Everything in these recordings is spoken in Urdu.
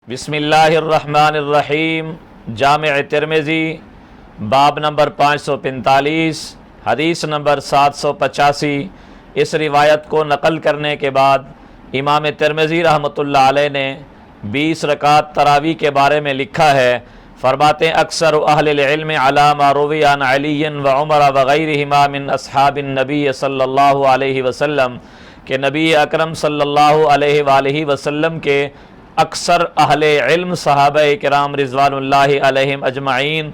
بسم اللہ الرحمن الرحیم۔ جامع ترمذی باب نمبر 545 حدیث نمبر 785۔ اس روایت کو نقل کرنے کے بعد امام ترمذی رحمۃ اللہ علیہ نے 20 رکعت تراویح کے بارے میں لکھا ہے۔ فرماتے ہیں اکثر اہل العلم علی ما روی عن علی و عمر وغیرہما من اصحاب النبی صلی اللہ علیہ وسلم کہ نبی اکرم صلی اللہ علیہ وآلہ وسلم کے اکثر اہل علم صحابہ کرام رضوان اللہ علیہم اجمعین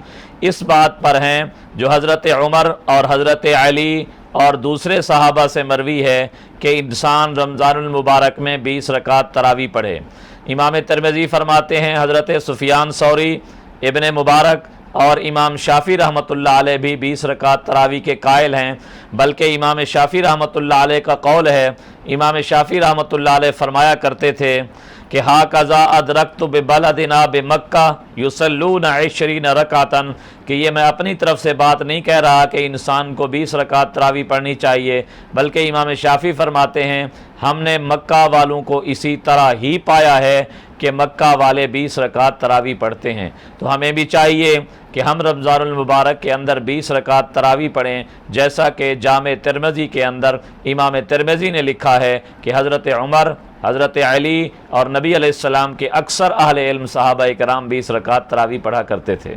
اس بات پر ہیں جو حضرت عمر اور حضرت علی اور دوسرے صحابہ سے مروی ہے کہ انسان رمضان المبارک میں 20 رکعت تراویح پڑھے۔ امام ترمذی فرماتے ہیں حضرت سفیان ثوری، ابن مبارک اور امام شافعی رحمۃ اللہ علیہ بھی 20 رکعت تراویح کے قائل ہیں، بلکہ امام شافعی رحمۃ اللہ علیہ کا قول ہے، امام شافعی رحمۃ اللہ علیہ فرمایا کرتے تھے کہ ہاکذا ادرکت ببلدنا بمکہ یصلون 20 رکعۃ، کہ یہ میں اپنی طرف سے بات نہیں کہہ رہا کہ انسان کو 20 رکعت تراویح پڑھنی چاہیے، بلکہ امام شافعی فرماتے ہیں ہم نے مکہ والوں کو اسی طرح ہی پایا ہے کہ مکہ والے 20 رکعت تراویح پڑھتے ہیں، تو ہمیں بھی چاہیے کہ ہم رمضان المبارک کے اندر 20 رکعت تراویح پڑھیں، جیسا کہ جامع ترمذی کے اندر امام ترمذی نے لکھا ہے کہ حضرت عمر، حضرت علی اور نبی علیہ السلام کے اکثر اہل علم صحابہ کرام 20 رکعت تراویح پڑھا کرتے تھے۔